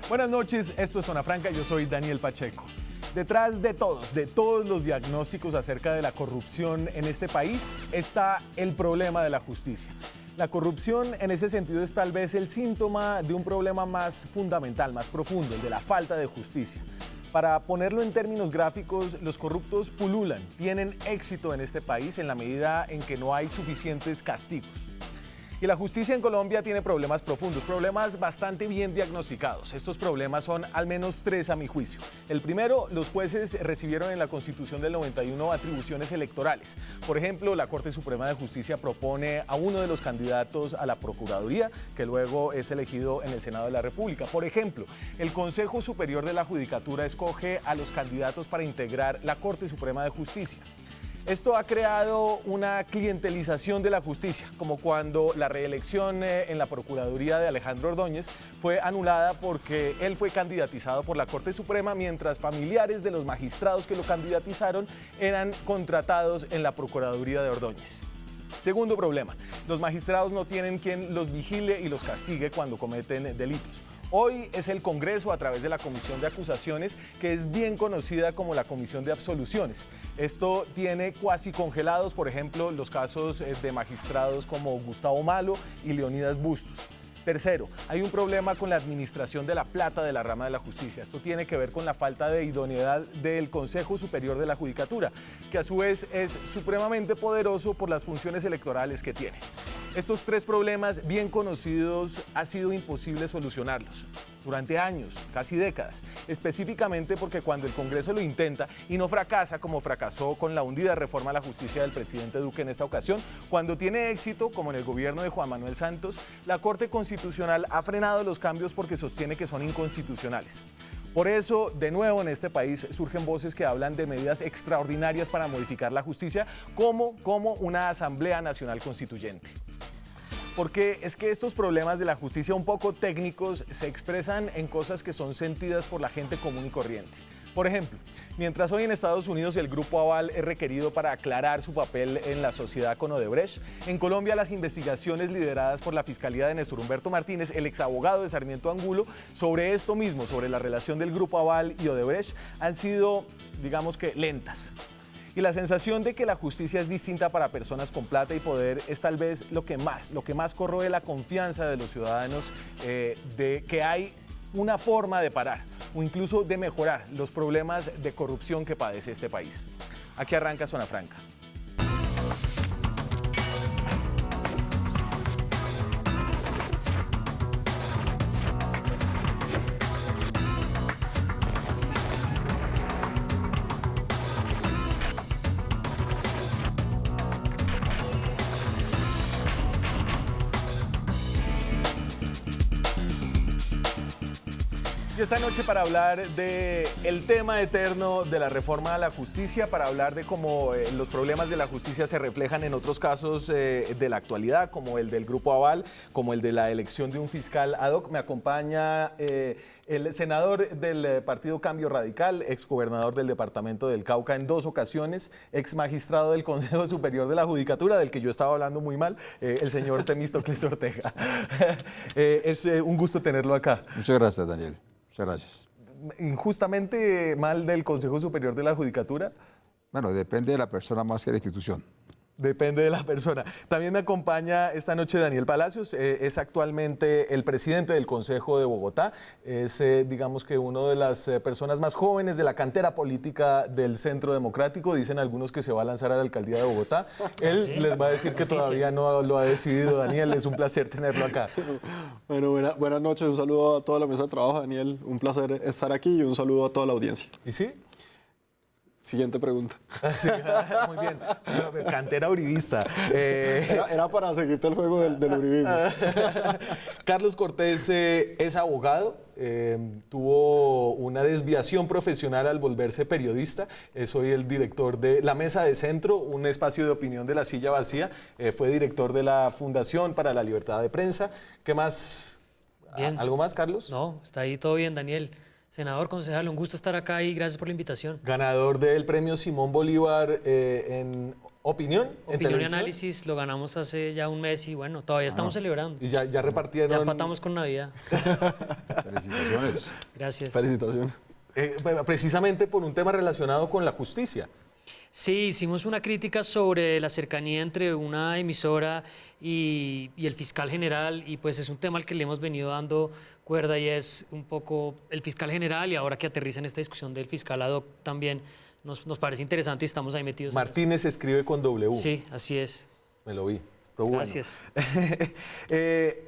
Buenas noches, esto es Zona Franca, yo soy Daniel Pacheco. Detrás de todos los diagnósticos acerca de la corrupción en este país está el problema de la justicia. La corrupción en ese sentido es tal vez el síntoma de un problema más fundamental, más profundo, el de la falta de justicia. Para ponerlo en términos gráficos, los corruptos pululan, tienen éxito en este país en la medida en que no hay suficientes castigos. Y la justicia en Colombia tiene problemas profundos, problemas bastante bien diagnosticados. Estos problemas son al menos tres a mi juicio. El primero, los jueces recibieron en la Constitución del 91 atribuciones electorales. Por ejemplo, la Corte Suprema de Justicia propone a uno de los candidatos a la Procuraduría, que luego es elegido en el Senado de la República. Por ejemplo, el Consejo Superior de la Judicatura escoge a los candidatos para integrar la Corte Suprema de Justicia. Esto ha creado una clientelización de la justicia, como cuando la reelección en la Procuraduría de Alejandro Ordóñez fue anulada porque él fue candidatizado por la Corte Suprema, mientras familiares de los magistrados que lo candidatizaron eran contratados en la Procuraduría de Ordóñez. Segundo problema, los magistrados no tienen quien los vigile y los castigue cuando cometen delitos. Hoy es el Congreso, a través de la Comisión de Acusaciones, que es bien conocida como la Comisión de Absoluciones. Esto tiene cuasi congelados, por ejemplo, los casos de magistrados como Gustavo Malo y Leonidas Bustos. Tercero, hay un problema con la administración de la plata de la rama de la justicia. Esto tiene que ver con la falta de idoneidad del Consejo Superior de la Judicatura, que a su vez es supremamente poderoso por las funciones electorales que tiene. Estos tres problemas bien conocidos ha sido imposible solucionarlos durante años, casi décadas, específicamente porque cuando el Congreso lo intenta y no fracasa como fracasó con la hundida reforma a la justicia del presidente Duque en esta ocasión, cuando tiene éxito, como en el gobierno de Juan Manuel Santos, la Corte Constitucional ha frenado los cambios porque sostiene que son inconstitucionales. Por eso, de nuevo en este país surgen voces que hablan de medidas extraordinarias para modificar la justicia, como una Asamblea Nacional Constituyente. Porque es que estos problemas de la justicia un poco técnicos se expresan en cosas que son sentidas por la gente común y corriente. Por ejemplo, mientras hoy en Estados Unidos el Grupo Aval es requerido para aclarar su papel en la sociedad con Odebrecht, en Colombia las investigaciones lideradas por la Fiscalía de Néstor Humberto Martínez, el exabogado de Sarmiento Angulo, sobre esto mismo, sobre la relación del Grupo Aval y Odebrecht, han sido, digamos que, lentas. Y la sensación de que la justicia es distinta para personas con plata y poder es tal vez lo que más corroe la confianza de los ciudadanos de que hay una forma de parar o incluso de mejorar los problemas de corrupción que padece este país. Aquí arranca Zona Franca. Y esta noche para hablar del tema eterno de la reforma a la justicia, para hablar de cómo los problemas de la justicia se reflejan en otros casos de la actualidad, como el del Grupo Aval, como el de la elección de un fiscal ad hoc, me acompaña el senador del Partido Cambio Radical, exgobernador del departamento del Cauca en 2 ocasiones, ex magistrado del Consejo Superior de la Judicatura, del que yo estaba hablando muy mal, el señor Temístocles Ortega. Es un gusto tenerlo acá. Muchas gracias, Daniel. Muchas gracias. ¿Injustamente mal del Consejo Superior de la Judicatura? Bueno, depende de la persona más que de la institución. Depende de la persona. También me acompaña esta noche Daniel Palacios, es actualmente el presidente del Consejo de Bogotá, es digamos que una de las personas más jóvenes de la cantera política del Centro Democrático, dicen algunos que se va a lanzar a la alcaldía de Bogotá, él ¿sí? Les va a decir que todavía no lo ha decidido. Daniel, es un placer tenerlo acá. Bueno, buenas noches, un saludo a toda la mesa de trabajo, Daniel, un placer estar aquí y un saludo a toda la audiencia. ¿Y sí? Siguiente pregunta. Sí, muy bien. Cantera uribista. Era para seguirte el juego del uribismo. Carlos Cortés es abogado, tuvo una desviación profesional al volverse periodista. Soy el director de La Mesa de Centro, un espacio de opinión de La Silla Vacía. Fue director de la Fundación para la Libertad de Prensa. ¿Qué más? Bien. ¿Algo más, Carlos? No, está ahí todo bien, Daniel. Senador, concejal, un gusto estar acá y gracias por la invitación. Ganador del premio Simón Bolívar en opinión. En Opinión y televisión. análisis lo ganamos hace ya un mes y bueno, todavía estamos celebrando. Y ya repartieron. Ya empatamos con Navidad. Felicitaciones. Gracias. Felicitaciones. Precisamente por un tema relacionado con la justicia. Sí, hicimos una crítica sobre la cercanía entre una emisora y el fiscal general y pues es un tema al que le hemos venido dando cuerda y es un poco el fiscal general y ahora que aterriza en esta discusión del fiscal ad hoc también nos parece interesante y estamos ahí metidos. Martínez escribe con W. Sí, así es. Me lo vi. Estuvo bueno. Gracias.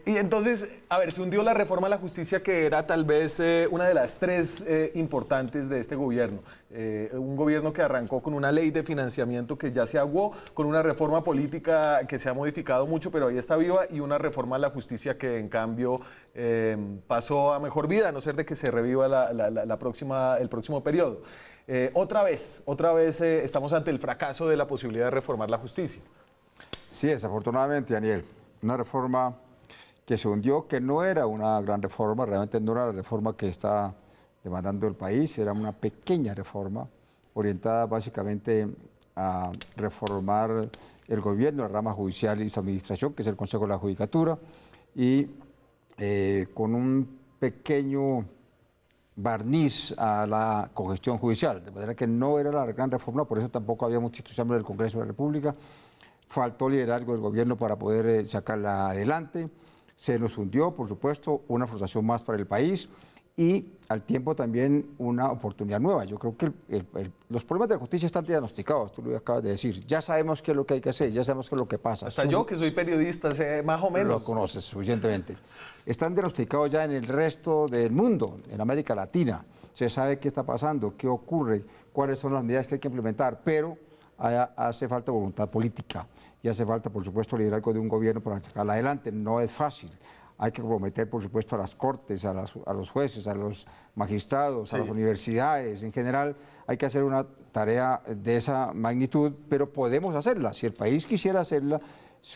Y entonces, a ver, se hundió la reforma a la justicia que era tal vez una de las tres importantes de este gobierno. Un gobierno que arrancó con una ley de financiamiento que ya se aguó, con una reforma política que se ha modificado mucho, pero ahí está viva, y una reforma a la justicia que en cambio pasó a mejor vida, a no ser de que se reviva el próximo periodo. Otra vez estamos ante el fracaso de la posibilidad de reformar la justicia. Sí, desafortunadamente, Daniel, una reforma que se hundió, que no era una gran reforma, realmente no era la reforma que está demandando el país, era una pequeña reforma orientada básicamente a reformar el gobierno, la rama judicial y su administración, que es el Consejo de la Judicatura, y con un pequeño barniz a la congestión judicial, de manera que no era la gran reforma, por eso tampoco había mucha institución del Congreso de la República. Faltó liderazgo del gobierno para poder sacarla adelante. Se nos hundió, por supuesto, una frustración más para el país y al tiempo también una oportunidad nueva. Yo creo que los problemas de la justicia están diagnosticados, tú lo acabas de decir. Ya sabemos qué es lo que hay que hacer, ya sabemos qué es lo que pasa. Hasta yo, que soy periodista, sé más o menos. Lo conoces suficientemente. Están diagnosticados ya en el resto del mundo, en América Latina. Se sabe qué está pasando, qué ocurre, cuáles son las medidas que hay que implementar, pero hace falta voluntad política y hace falta, por supuesto, liderazgo de un gobierno para sacarla adelante. No es fácil. Hay que comprometer, por supuesto, a las cortes, a los jueces, a los magistrados, a las universidades. En general, hay que hacer una tarea de esa magnitud, pero podemos hacerla. Si el país quisiera hacerla,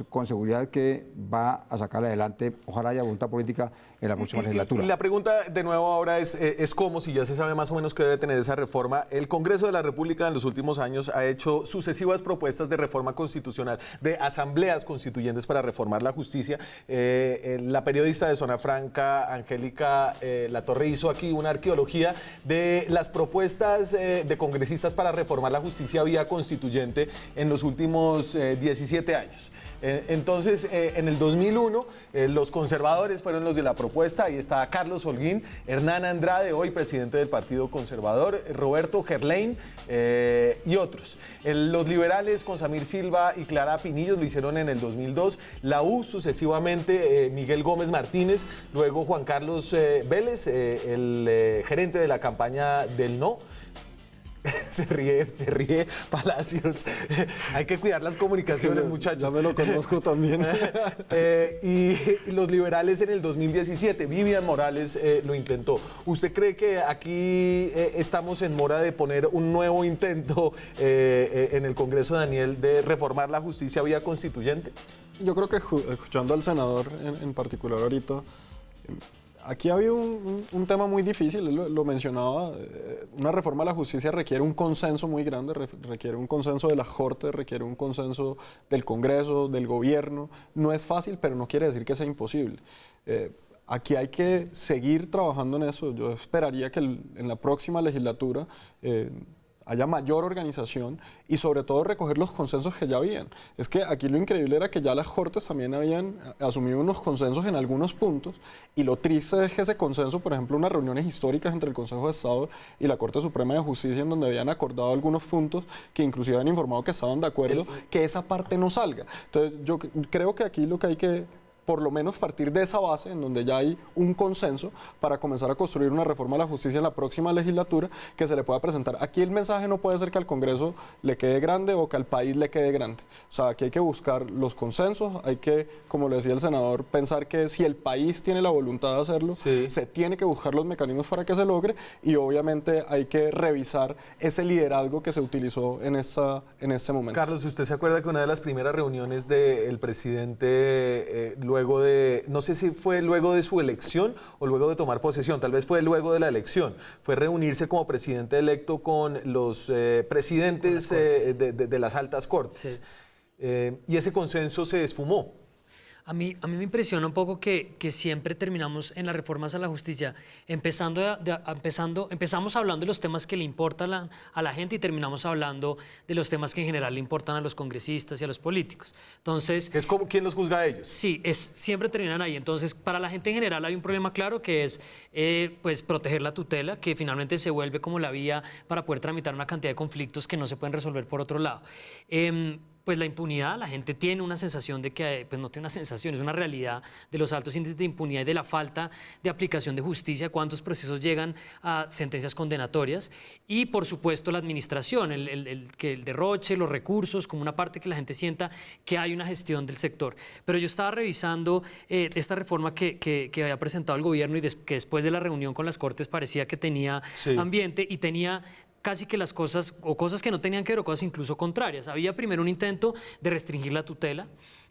con seguridad que va a sacarla adelante. Ojalá haya voluntad política en la próxima legislatura. Y la pregunta de nuevo ahora es cómo, si ya se sabe más o menos qué debe tener esa reforma. El Congreso de la República en los últimos años ha hecho sucesivas propuestas de reforma constitucional, de asambleas constituyentes para reformar la justicia. La periodista de Zona Franca, Angélica Latorre, hizo aquí una arqueología de las propuestas de congresistas para reformar la justicia vía constituyente en los últimos 17 años. Entonces, en el 2001, los conservadores fueron los de la propuesta. Ahí está Carlos Holguín, Hernán Andrade, hoy presidente del Partido Conservador, Roberto Gerlain y otros. Los liberales, con Samir Silva y Clara Pinillos, lo hicieron en el 2002. La U, sucesivamente, Miguel Gómez Martínez, luego Juan Carlos Vélez, el gerente de la campaña del No. Se ríe Palacios. Hay que cuidar las comunicaciones, muchachos. Ya me lo conozco también. Y los liberales en el 2017, Vivian Morales lo intentó. ¿Usted cree que aquí estamos en mora de poner un nuevo intento en el Congreso, Daniel, de reformar la justicia vía constituyente? Yo creo que escuchando al senador en particular ahorita, aquí había un tema muy difícil, él lo mencionaba. Una reforma a la justicia requiere un consenso muy grande, requiere un consenso de las Cortes, requiere un consenso del Congreso, del Gobierno. No es fácil, pero no quiere decir que sea imposible. Aquí hay que seguir trabajando en eso. Yo esperaría que en la próxima legislatura haya mayor organización y sobre todo recoger los consensos que ya habían. Es que aquí lo increíble era que ya las Cortes también habían asumido unos consensos en algunos puntos y lo triste es que ese consenso, por ejemplo, unas reuniones históricas entre el Consejo de Estado y la Corte Suprema de Justicia en donde habían acordado algunos puntos que inclusive habían informado que estaban de acuerdo, que esa parte no salga. Entonces yo creo que aquí lo que hay que por lo menos partir de esa base en donde ya hay un consenso para comenzar a construir una reforma a la justicia en la próxima legislatura que se le pueda presentar. Aquí el mensaje no puede ser que al Congreso le quede grande o que al país le quede grande. O sea, aquí hay que buscar los consensos, hay que, como le decía el senador, pensar que si el país tiene la voluntad de hacerlo, se tiene que buscar los mecanismos para que se logre y obviamente hay que revisar ese liderazgo que se utilizó en ese momento. Carlos, ¿usted se acuerda que una de las primeras reuniones del presidente luego de, no sé si fue luego de su elección o luego de tomar posesión, tal vez fue luego de la elección, fue reunirse como presidente electo con los presidentes de las altas cortes. Sí. Y ese consenso se esfumó. A mí me impresiona un poco que siempre terminamos en las reformas a la justicia, empezamos hablando de los temas que le importan a la gente y terminamos hablando de los temas que en general le importan a los congresistas y a los políticos. Entonces, ¿es como quién los juzga a ellos? Sí, siempre terminan ahí. Entonces, para la gente en general hay un problema claro que es pues, proteger la tutela, que finalmente se vuelve como la vía para poder tramitar una cantidad de conflictos que no se pueden resolver por otro lado. Pues la impunidad, la gente tiene una sensación de que, pues no tiene una sensación, es una realidad de los altos índices de impunidad y de la falta de aplicación de justicia, cuántos procesos llegan a sentencias condenatorias y por supuesto la administración, el derroche, los recursos, como una parte que la gente sienta que hay una gestión del sector. Pero yo estaba revisando esta reforma que había presentado el gobierno y que después de la reunión con las Cortes parecía que tenía ambiente y tenía casi que las cosas, o cosas que no tenían que ver, o cosas incluso contrarias. Había primero un intento de restringir la tutela,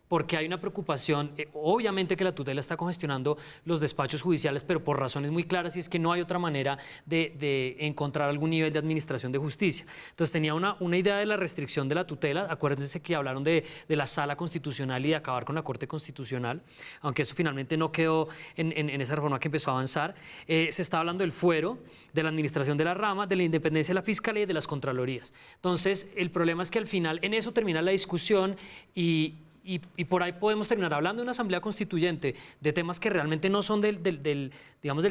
porque hay una preocupación, obviamente que la tutela está congestionando los despachos judiciales, pero por razones muy claras, y es que no hay otra manera de encontrar algún nivel de administración de justicia. Entonces tenía una idea de la restricción de la tutela, acuérdense que hablaron de la sala constitucional y de acabar con la Corte Constitucional, aunque eso finalmente no quedó en esa reforma que empezó a avanzar. Se está hablando del fuero, de la administración de la rama, de la independencia de la Fiscalía y de las Contralorías. Entonces el problema es que al final en eso termina la discusión y por ahí podemos terminar hablando de una asamblea constituyente de temas que realmente no son del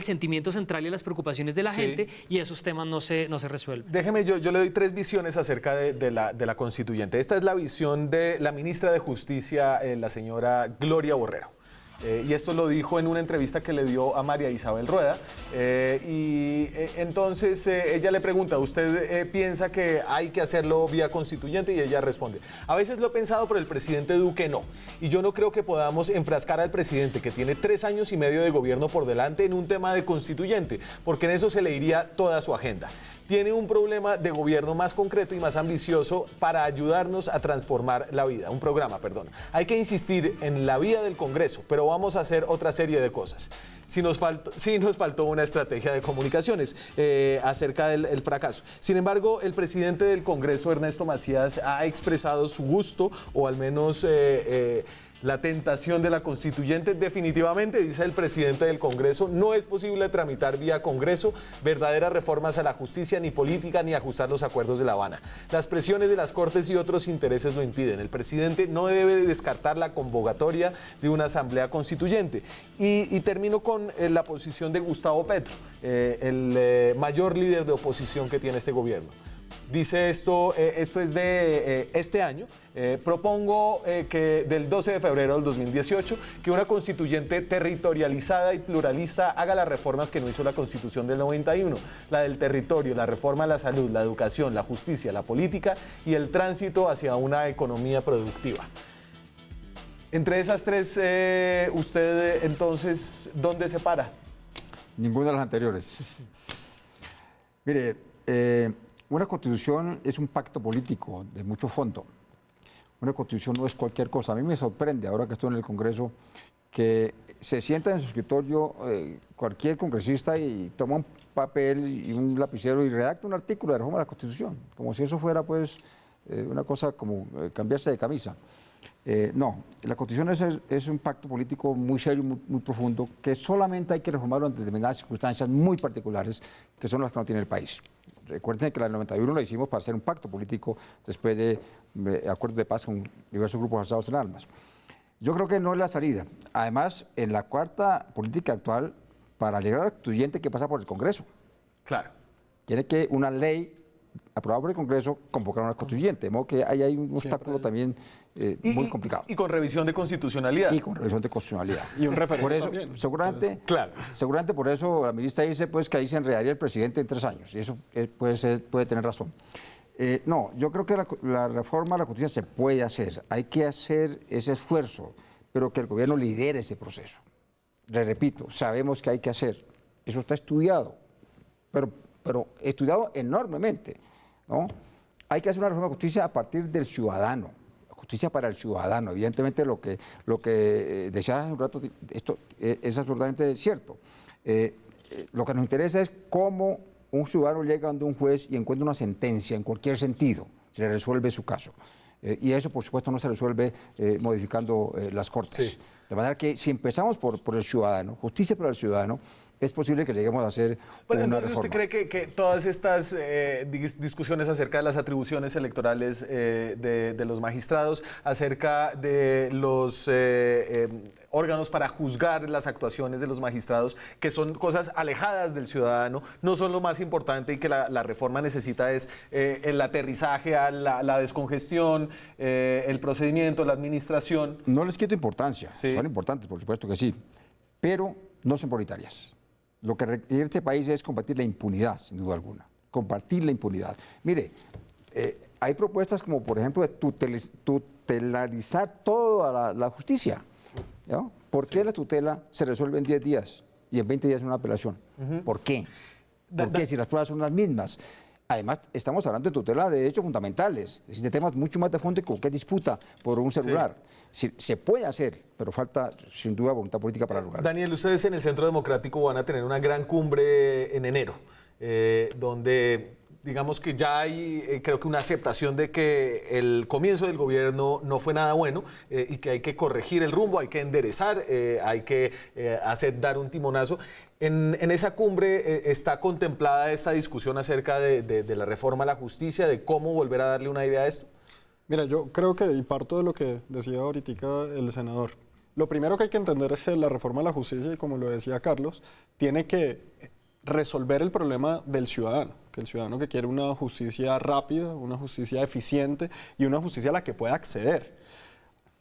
sentimiento central y de las preocupaciones de la gente, y esos temas no se resuelven. Déjeme, yo le doy 3 visiones acerca de la constituyente. Esta es la visión de la ministra de Justicia, la señora Gloria Borrero. Y esto lo dijo en una entrevista que le dio a María Isabel Rueda. Entonces ella le pregunta, ¿usted piensa que hay que hacerlo vía constituyente? Y ella responde, a veces lo he pensado, pero el presidente Duque no. Y yo no creo que podamos enfrascar al presidente, que tiene 3 años y medio de gobierno por delante, en un tema de constituyente, porque en eso se le iría toda su agenda. Tiene un problema de gobierno más concreto y más ambicioso para ayudarnos a transformar la vida, un programa, perdón. Hay que insistir en la vía del Congreso, pero vamos a hacer otra serie de cosas. Sí nos faltó una estrategia de comunicaciones acerca del fracaso. Sin embargo, el presidente del Congreso, Ernesto Macías, ha expresado su gusto, o al menos la tentación de la constituyente. Definitivamente, dice el presidente del Congreso, no es posible tramitar vía Congreso verdaderas reformas a la justicia, ni política, ni ajustar los acuerdos de La Habana. Las presiones de las Cortes y otros intereses lo impiden. El presidente no debe descartar la convocatoria de una asamblea constituyente. Y termino con la posición de Gustavo Petro, el mayor líder de oposición que tiene este gobierno. Dice esto es de este año. Propongo que del 12 de febrero del 2018, que una constituyente territorializada y pluralista haga las reformas que no hizo la Constitución del 91, la del territorio, la reforma a la salud, la educación, la justicia, la política y el tránsito hacia una economía productiva. Entre esas 3, usted entonces, ¿dónde se para? Ninguna de las anteriores. Mire, una constitución es un pacto político de mucho fondo. Una constitución no es cualquier cosa. A mí me sorprende, ahora que estoy en el Congreso, que se sienta en su escritorio cualquier congresista y toma un papel y un lapicero y redacta un artículo de reforma de la Constitución, como si eso fuera pues una cosa como cambiarse de camisa. No, la Constitución es un pacto político muy serio, muy profundo, que solamente hay que reformarlo en determinadas circunstancias muy particulares, que son las que no tiene el país. Recuerden que la del 91 la hicimos para hacer un pacto político después de acuerdos de paz con diversos grupos alzados en armas. Yo creo que no es la salida. Además, en la cuarta política actual, para llegar al constituyente hay que pasar por el Congreso. Claro. Tiene que una ley aprobada por el Congreso convocar a una constituyente. De modo que ahí hay un obstáculo también muy complicado. Y con revisión de constitucionalidad. Y con revisión de constitucionalidad. Y un referéndum por eso, también. Seguramente, claro. Seguramente por eso la ministra dice pues, que ahí se enredaría el presidente en 3 años. Y eso puede tener razón. No, yo creo que la reforma de la Constitución se puede hacer. Hay que hacer ese esfuerzo, pero que el gobierno lidere ese proceso. Le repito, sabemos que hay que hacer. Eso está estudiado, pero estudiado enormemente, ¿no? Hay que hacer una reforma de justicia a partir del ciudadano. La justicia para el ciudadano. Evidentemente lo que decía hace un rato, esto es absolutamente cierto. Lo que nos interesa es cómo un ciudadano llega ante un juez y encuentra una sentencia en cualquier sentido, se le resuelve su caso. Y eso, por supuesto, no se resuelve modificando las Cortes. Sí. De manera que si empezamos por el ciudadano, justicia para el ciudadano, es posible que lleguemos a hacer bueno, una entonces, reforma. ¿usted cree que todas estas discusiones acerca de las atribuciones electorales de los magistrados, acerca de los órganos para juzgar las actuaciones de los magistrados, que son cosas alejadas del ciudadano, no son lo más importante y que la reforma necesita es el aterrizaje a la descongestión, el procedimiento, la administración? No les quito importancia, sí. Son importantes, por supuesto que sí, pero no son prioritarias. Lo que requiere este país es combatir la impunidad, sin duda alguna. Combatir la impunidad. Mire, hay propuestas como, por ejemplo, de tutelarizar toda la justicia, ¿no? ¿Por qué la tutela se resuelve en 10 días y en 20 días en una apelación? ¿Por qué? ¿Por qué? Si las pruebas son las mismas. Además, estamos hablando de tutela de derechos fundamentales, es decir, de temas mucho más de fondo que cualquier disputa por un celular. Sí. Se puede hacer, pero falta, sin duda, voluntad política para lograrlo. Daniel, ustedes en el Centro Democrático van a tener una gran cumbre en enero, donde digamos que ya hay, creo que una aceptación de que el comienzo del gobierno no fue nada bueno y que hay que corregir el rumbo, hay que enderezar, hay que dar un timonazo. En esa cumbre está contemplada esta discusión acerca de la reforma a la justicia, de cómo volver a darle una idea a esto. Mira, yo creo que, y parto de lo que decía ahorita el senador, lo primero que hay que entender es que la reforma a la justicia, y como lo decía Carlos, tiene que resolver el problema del ciudadano, que el ciudadano que quiere una justicia rápida, una justicia eficiente y una justicia a la que pueda acceder.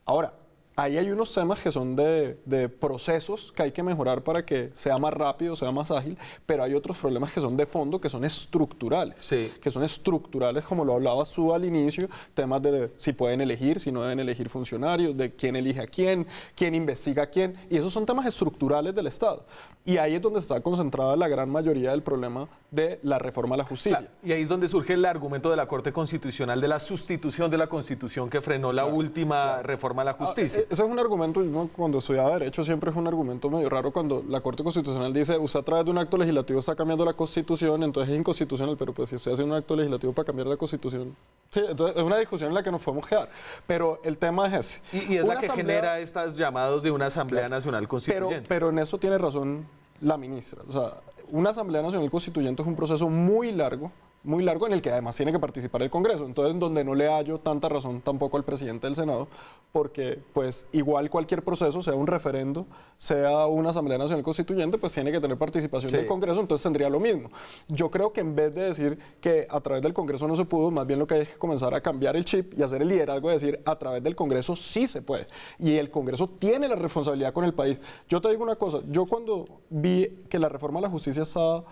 Ahora, ahí hay unos temas que son de procesos que hay que mejorar para que sea más rápido, sea más ágil, pero hay otros problemas que son de fondo, que son estructurales. Sí. Que son estructurales, como lo hablabas tú al inicio, temas de si pueden elegir, si no deben elegir funcionarios, de quién elige a quién investiga a quién, y esos son temas estructurales del Estado. Y ahí es donde está concentrada la gran mayoría del problema de la reforma a la justicia. Claro, y ahí es donde surge el argumento de la Corte Constitucional de la sustitución de la Constitución que frenó la última reforma a la justicia. Ese es un argumento, cuando estudiaba Derecho siempre es un argumento medio raro cuando la Corte Constitucional dice, usted a través de un acto legislativo está cambiando la Constitución, entonces es inconstitucional, pero pues si estoy haciendo un acto legislativo para cambiar la Constitución... Sí, entonces es una discusión en la que nos podemos quedar, pero el tema es ese. Y es la que genera estos llamados de una Asamblea Nacional Constituyente. Pero en eso tiene razón la ministra. O sea, una Asamblea Nacional Constituyente es un proceso muy largo en el que además tiene que participar el Congreso. Entonces, donde no le hallo tanta razón tampoco al presidente del Senado, porque pues igual cualquier proceso, sea un referendo, sea una Asamblea Nacional Constituyente, pues tiene que tener participación del Congreso, entonces tendría lo mismo. Yo creo que en vez de decir que a través del Congreso no se pudo, más bien lo que hay que comenzar a cambiar el chip y hacer el liderazgo de decir a través del Congreso sí se puede. Y el Congreso tiene la responsabilidad con el país. Yo te digo una cosa, yo cuando vi que la reforma a la justicia estaba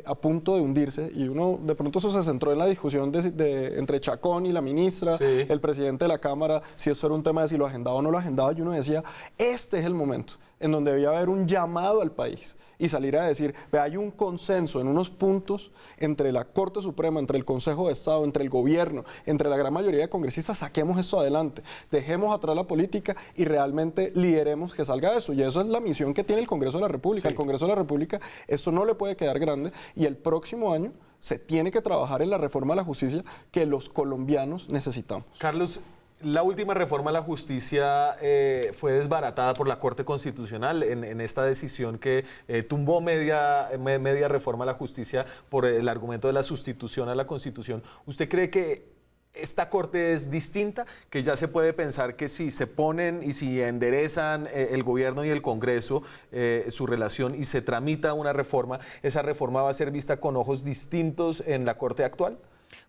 a punto de hundirse y uno de pronto eso se centró en la discusión entre Chacón y la ministra, el presidente de la Cámara, si eso era un tema de si lo agendaba o no lo agendaba, y uno decía, este es el momento en donde debía haber un llamado al país y salir a decir, hay un consenso en unos puntos entre la Corte Suprema, entre el Consejo de Estado, entre el gobierno, entre la gran mayoría de congresistas, saquemos eso adelante, dejemos atrás la política y realmente lideremos que salga eso. Y eso es la misión que tiene el Congreso de la República. El Congreso de la República, esto no le puede quedar grande y el próximo año se tiene que trabajar en la reforma a la justicia que los colombianos necesitamos. Carlos, la última reforma a la justicia fue desbaratada por la Corte Constitucional en esta decisión que tumbó media reforma a la justicia por el argumento de la sustitución a la Constitución. ¿Usted cree que esta Corte es distinta? Que ya se puede pensar que si se ponen y si enderezan el gobierno y el Congreso su relación y se tramita una reforma, ¿esa reforma va a ser vista con ojos distintos en la Corte actual?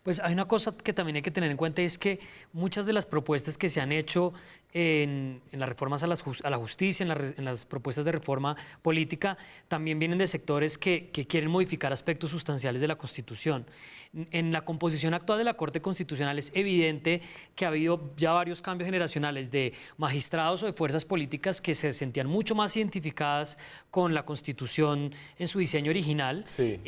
Pues hay una cosa que también hay que tener en cuenta, es que muchas de las propuestas que se han hecho en las reformas a la justicia, en las propuestas de reforma política, también vienen de sectores que quieren modificar aspectos sustanciales de la Constitución. En la composición actual de la Corte Constitucional es evidente que ha habido ya varios cambios generacionales de magistrados o de fuerzas políticas que se sentían mucho más identificadas con la Constitución en su diseño original. Sí.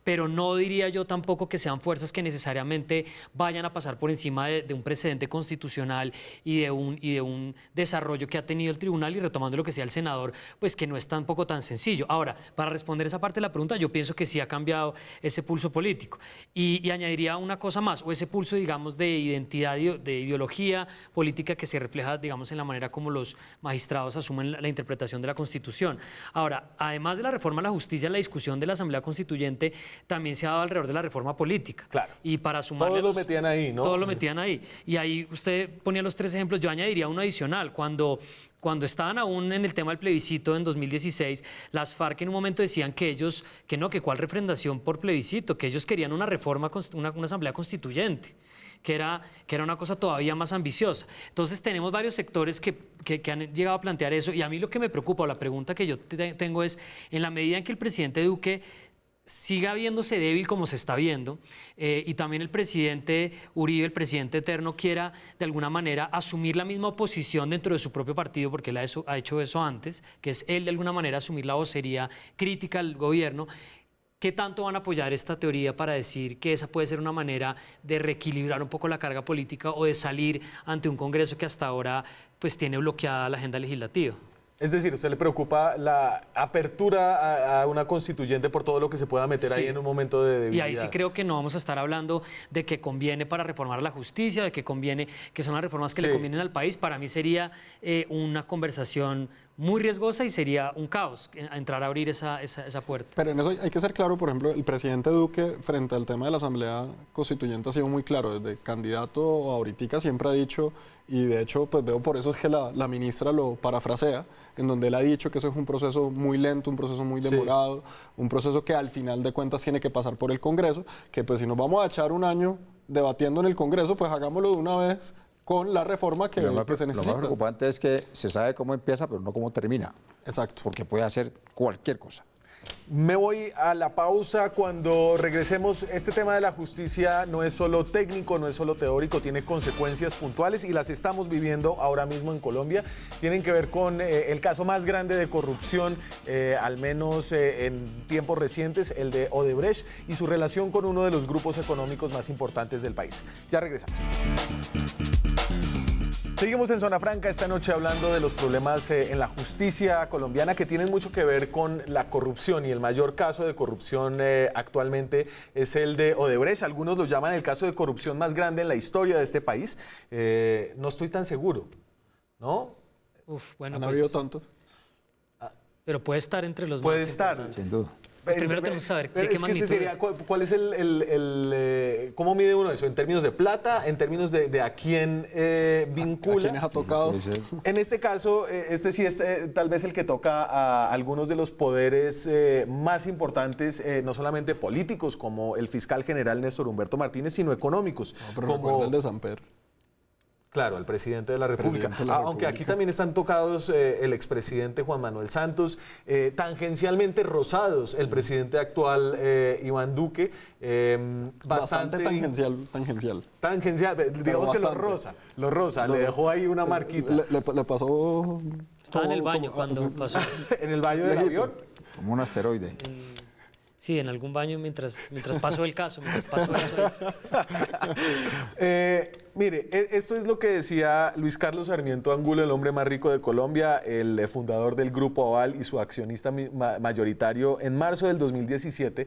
pero no diría yo tampoco que sean fuerzas que necesariamente vayan a pasar por encima de un precedente constitucional y de un desarrollo que ha tenido el tribunal, y retomando lo que decía el senador, pues que no es tampoco tan sencillo. Ahora, para responder esa parte de la pregunta, yo pienso que sí ha cambiado ese pulso político. Y añadiría una cosa más, o ese pulso, digamos, de identidad, de ideología política que se refleja, digamos, en la manera como los magistrados asumen la interpretación de la Constitución. Ahora, además de la reforma a la justicia, la discusión de la Asamblea Constituyente también se ha dado alrededor de la reforma política. Claro. Y para sumarle... Todos lo metían ahí, ¿no? Todos lo metían ahí. Y ahí usted ponía los 3 ejemplos, yo añadiría uno adicional. Cuando estaban aún en el tema del plebiscito en 2016, las FARC en un momento decían que ellos, que cuál refrendación por plebiscito, que ellos querían una reforma, una asamblea constituyente, que era una cosa todavía más ambiciosa. Entonces tenemos varios sectores que han llegado a plantear eso, y a mí lo que me preocupa, o la pregunta que yo tengo es, en la medida en que el presidente Duque siga viéndose débil como se está viendo, y también el presidente Uribe, el presidente eterno, quiera de alguna manera asumir la misma oposición dentro de su propio partido, porque él ha hecho eso antes, que es él de alguna manera asumir la vocería crítica al gobierno. ¿Qué tanto van a apoyar esta teoría para decir que esa puede ser una manera de reequilibrar un poco la carga política o de salir ante un Congreso que hasta ahora pues tiene bloqueada la agenda legislativa? Es decir, ¿a usted le preocupa la apertura a una constituyente por todo lo que se pueda meter ahí en un momento de debilidad? Y ahí sí creo que no vamos a estar hablando de que conviene para reformar la justicia, de que conviene, que son las reformas que le convienen al país. Para mí sería una conversación muy riesgosa y sería un caos entrar a abrir esa puerta. Pero en eso hay que ser claro, por ejemplo, el presidente Duque frente al tema de la Asamblea Constituyente ha sido muy claro. Desde candidato a ahorita siempre ha dicho, y de hecho pues veo por eso es que la ministra lo parafrasea, en donde él ha dicho que eso es un proceso muy lento, un proceso muy demorado, un proceso que al final de cuentas tiene que pasar por el Congreso, que pues si nos vamos a echar un año debatiendo en el Congreso, pues hagámoslo de una vez con la reforma que se necesita. Lo más preocupante es que se sabe cómo empieza, pero no cómo termina. Exacto. Porque puede hacer cualquier cosa. Me voy a la pausa. Cuando regresemos, este tema de la justicia no es solo técnico, no es solo teórico, tiene consecuencias puntuales y las estamos viviendo ahora mismo en Colombia. Tienen que ver con el caso más grande de corrupción, al menos en tiempos recientes, el de Odebrecht, y su relación con uno de los grupos económicos más importantes del país. Ya regresamos. Seguimos en Zona Franca esta noche hablando de los problemas en la justicia colombiana que tienen mucho que ver con la corrupción, y el mayor caso de corrupción actualmente es el de Odebrecht. Algunos lo llaman el caso de corrupción más grande en la historia de este país. No estoy tan seguro, ¿no? Bueno, ¿Han habido tantos? Pero puede estar entre los puede más estar, importantes. Sin duda. Pues primero tenemos que saber de qué magnitud es. ¿Cuál es ¿cómo mide uno eso? ¿En términos de plata? ¿En términos de a quién vincula? ¿A quiénes ha tocado? En este caso, este sí es tal vez el que toca a algunos de los poderes más importantes, no solamente políticos, como el fiscal general Néstor Humberto Martínez, sino económicos. No, pero como recuerda el de Samper. Claro, el presidente de la República. Presidente de la Aunque aquí República. también están tocados el expresidente Juan Manuel Santos, tangencialmente rozados el presidente actual Iván Duque. Bastante tangencial. Tangencial, digamos que lo roza, le dejó ahí una marquita. Le pasó... Estaba en el baño cuando pasó. ¿En el baño del avión? Como un asteroide. Sí, en algún baño mientras pasó el caso, mientras pasó eso. Mire, esto es lo que decía Luis Carlos Sarmiento Angulo, el hombre más rico de Colombia, el fundador del Grupo Aval y su accionista mayoritario, en marzo del 2017,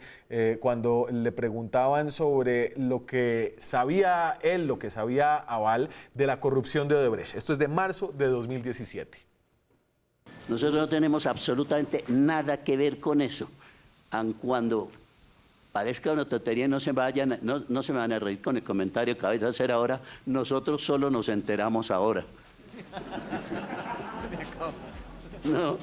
cuando le preguntaban sobre lo que sabía él, lo que sabía Aval de la corrupción de Odebrecht. Esto es de marzo de 2017. Nosotros no tenemos absolutamente nada que ver con eso. Aun cuando parezca una tontería, no se me van a reír con el comentario que vais a hacer ahora. Nosotros solo nos enteramos ahora. No.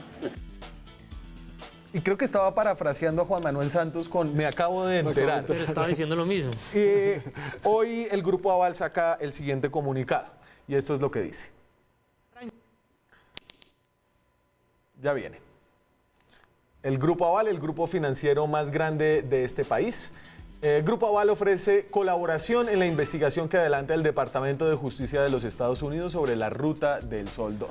Y creo que estaba parafraseando a Juan Manuel Santos con "me acabo de enterar". Pero estaba diciendo lo mismo. Hoy el Grupo Aval saca el siguiente comunicado, y esto es lo que dice. Ya viene. El Grupo Aval, el grupo financiero más grande de este país. El Grupo Aval ofrece colaboración en la investigación que adelanta el Departamento de Justicia de los Estados Unidos sobre la Ruta del Sol 2.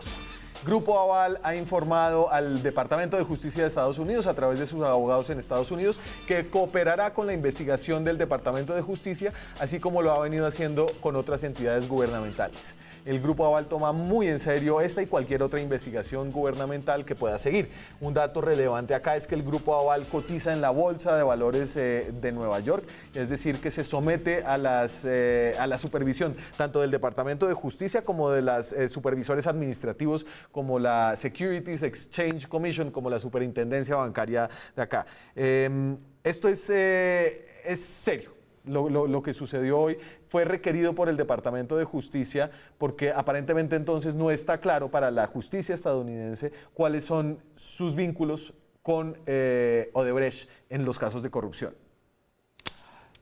Grupo Aval ha informado al Departamento de Justicia de Estados Unidos, a través de sus abogados en Estados Unidos, que cooperará con la investigación del Departamento de Justicia, así como lo ha venido haciendo con otras entidades gubernamentales. El Grupo Aval toma muy en serio esta y cualquier otra investigación gubernamental que pueda seguir. Un dato relevante acá es que el Grupo Aval cotiza en la Bolsa de Valores de Nueva York, es decir, que se somete a la supervisión tanto del Departamento de Justicia como de los supervisores administrativos, como la Securities Exchange Commission, como la Superintendencia Bancaria de acá. Esto es serio. Lo que sucedió hoy fue requerido por el Departamento de Justicia porque aparentemente entonces no está claro para la justicia estadounidense cuáles son sus vínculos con Odebrecht en los casos de corrupción.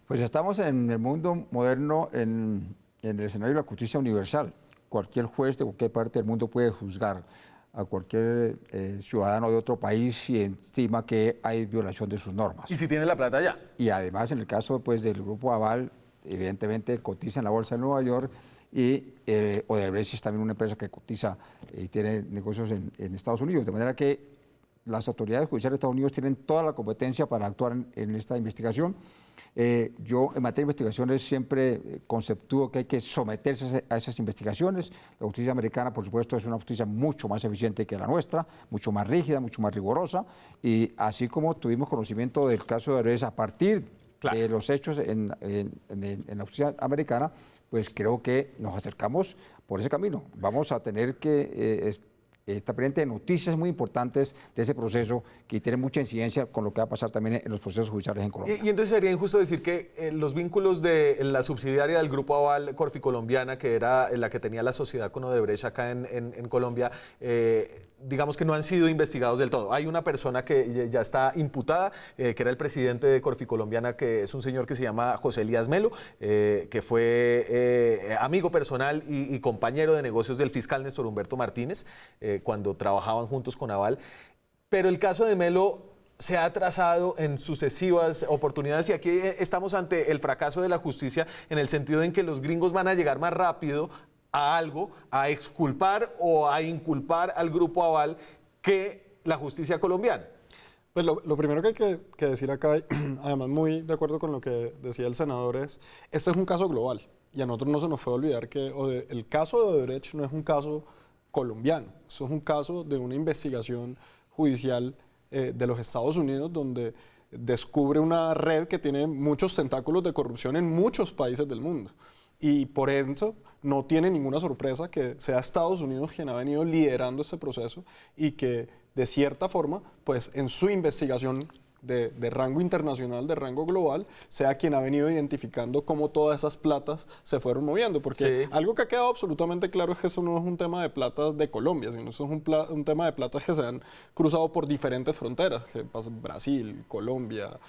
Pues estamos en el mundo moderno, en el escenario de la justicia universal. Cualquier juez de cualquier parte del mundo puede juzgar a cualquier ciudadano de otro país si estima que hay violación de sus normas. Y si tiene la plata ya. Y además, en el caso pues, del Grupo Aval, evidentemente cotiza en la Bolsa de Nueva York y Odebrecht es también una empresa que cotiza y tiene negocios en Estados Unidos. De manera que las autoridades judiciales de Estados Unidos tienen toda la competencia para actuar en esta investigación. Yo en materia de investigaciones siempre conceptúo que hay que someterse a esas investigaciones. La justicia americana, por supuesto, es una justicia mucho más eficiente que la nuestra, mucho más rígida, mucho más rigurosa, y así como tuvimos conocimiento del caso de Odebrecht a partir de los hechos en la justicia americana, pues creo que nos acercamos por ese camino. Vamos a tener que está pendiente de noticias muy importantes de ese proceso que tienen mucha incidencia con lo que va a pasar también en los procesos judiciales en Colombia. Y entonces sería injusto decir que los vínculos de la subsidiaria del Grupo Aval Corficolombiana, que era la que tenía la sociedad con Odebrecht acá en Colombia, digamos que no han sido investigados del todo. Hay una persona que ya está imputada, que era el presidente de Corficolombiana, que es un señor que se llama José Elías Melo, que fue amigo personal y compañero de negocios del fiscal Néstor Humberto Martínez, cuando trabajaban juntos con Aval. Pero el caso de Melo se ha atrasado en sucesivas oportunidades y aquí estamos ante el fracaso de la justicia en el sentido en que los gringos van a llegar más rápido a algo, a exculpar o a inculpar al Grupo Aval que la justicia colombiana. Pues lo primero que hay que decir acá, además muy de acuerdo con lo que decía el senador, este es un caso global y a nosotros no se nos puede olvidar que el caso de Odebrecht no es un caso colombiano, eso es un caso de una investigación judicial de los Estados Unidos donde descubre una red que tiene muchos tentáculos de corrupción en muchos países del mundo. Y por eso no tiene ninguna sorpresa que sea Estados Unidos quien ha venido liderando este proceso y que de cierta forma, pues en su investigación de rango internacional, de rango global, sea quien ha venido identificando cómo todas esas platas se fueron moviendo. Porque algo que ha quedado absolutamente claro es que eso no es un tema de platas de Colombia, sino eso es un tema de platas que se han cruzado por diferentes fronteras, que pasa Brasil, Colombia,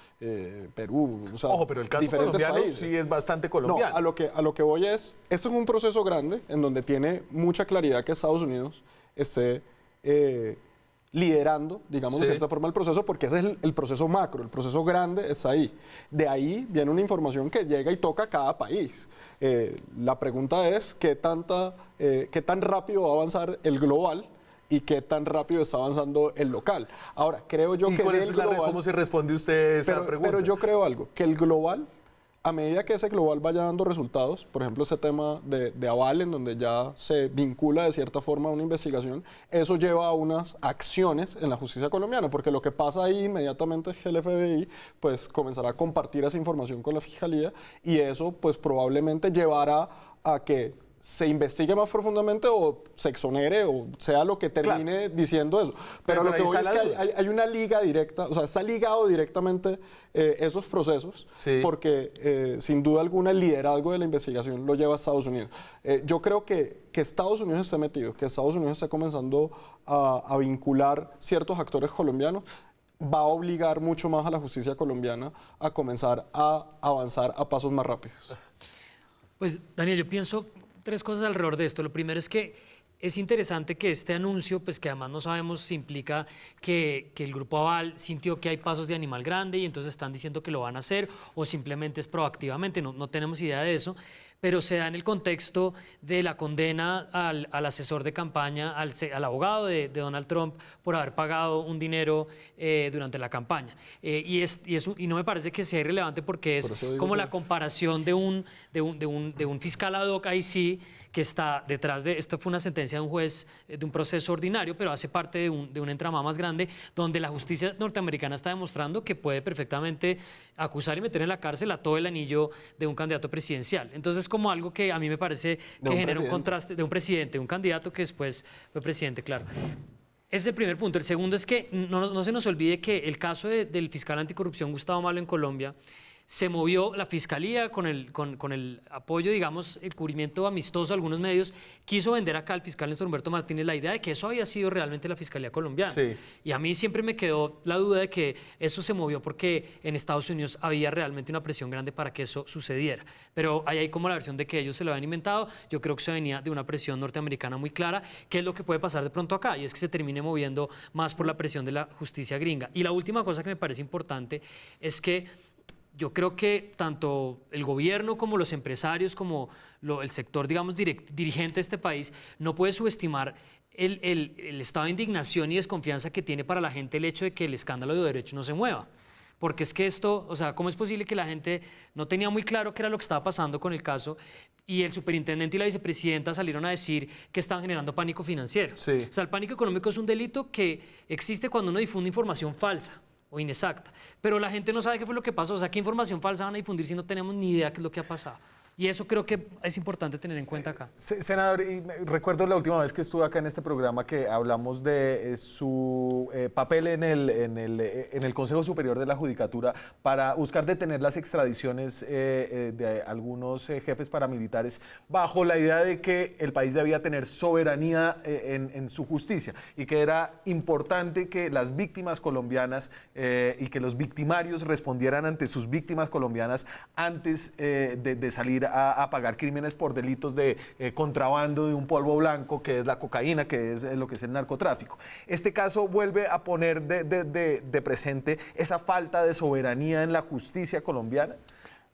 Perú, o sea, ojo, pero el caso colombiano países. Sí es bastante colombiano. No, a lo que voy este es un proceso grande en donde tiene mucha claridad que Estados Unidos esté liderando, digamos, de cierta forma el proceso, porque ese es el proceso macro, el proceso grande es ahí. De ahí viene una información que llega y toca a cada país. La pregunta es qué tan rápido va a avanzar el global y qué tan rápido está avanzando el local. Ahora, creo yo que del global... ¿Cómo se responde usted esa pregunta? Pero yo creo algo, que el global, a medida que ese global vaya dando resultados, por ejemplo, ese tema de Aval, en donde ya se vincula de cierta forma a una investigación, eso lleva a unas acciones en la justicia colombiana, porque lo que pasa ahí inmediatamente es que el FBI pues, comenzará a compartir esa información con la Fiscalía y eso pues, probablemente llevará a que se investigue más profundamente o se exonere o sea lo que termine diciendo eso. Pero lo que voy es que hay una liga directa, o sea, está ligado directamente esos procesos porque sin duda alguna el liderazgo de la investigación lo lleva a Estados Unidos. Yo creo que Estados Unidos esté metido, que Estados Unidos esté comenzando a vincular ciertos actores colombianos, va a obligar mucho más a la justicia colombiana a comenzar a avanzar a pasos más rápidos. Pues, Daniel, yo pienso tres cosas alrededor de esto. Lo primero es que es interesante que este anuncio, pues que además no sabemos si implica que el Grupo Aval sintió que hay pasos de animal grande y entonces están diciendo que lo van a hacer o simplemente es proactivamente, no tenemos idea de eso. pero se da en el contexto de la condena al asesor de campaña, al abogado de Donald Trump, por haber pagado un dinero durante la campaña. Y no me parece que sea irrelevante porque es como la comparación de un fiscal ad hoc, ahí sí, que está detrás de, esto fue una sentencia de un juez de un proceso ordinario, pero hace parte de un entramado más grande, donde la justicia norteamericana está demostrando que puede perfectamente acusar y meter en la cárcel a todo el anillo de un candidato presidencial. Entonces, como algo que a mí me parece que genera un contraste de un presidente, un candidato que después fue presidente, claro. Ese es el primer punto. El segundo es que no se nos olvide que el caso del fiscal anticorrupción Gustavo Malo en Colombia, se movió la fiscalía con el apoyo, digamos, el cubrimiento amistoso de algunos medios, quiso vender acá al fiscal Néstor Humberto Martínez la idea de que eso había sido realmente la fiscalía colombiana. Sí. Y a mí siempre me quedó la duda de que eso se movió porque en Estados Unidos había realmente una presión grande para que eso sucediera. Pero ahí hay como la versión de que ellos se lo habían inventado. Yo creo que se venía de una presión norteamericana muy clara. ¿Qué es lo que puede pasar de pronto acá? Y es que se termine moviendo más por la presión de la justicia gringa. Y la última cosa que me parece importante es que yo creo que tanto el gobierno como los empresarios, como el sector, digamos, dirigente de este país, no puede subestimar el estado de indignación y desconfianza que tiene para la gente el hecho de que el escándalo de Odebrecht no se mueva. Porque es que esto, o sea, ¿cómo es posible que la gente no tenía muy claro qué era lo que estaba pasando con el caso y el superintendente y la vicepresidenta salieron a decir que estaban generando pánico financiero? Sí. O sea, el pánico económico es un delito que existe cuando uno difunde información falsa o inexacta, pero la gente no sabe qué fue lo que pasó, o sea, qué información falsa van a difundir si no tenemos ni idea qué es lo que ha pasado. Y eso creo que es importante tener en cuenta acá. Senador, y recuerdo la última vez que estuve acá en este programa que hablamos de su papel en el Consejo Superior de la Judicatura para buscar detener las extradiciones de algunos jefes paramilitares bajo la idea de que el país debía tener soberanía en su justicia y que era importante que las víctimas colombianas y que los victimarios respondieran ante sus víctimas colombianas antes de salir a pagar crímenes por delitos de contrabando de un polvo blanco, que es la cocaína, que es lo que es el narcotráfico. Este caso vuelve a poner de presente esa falta de soberanía en la justicia colombiana.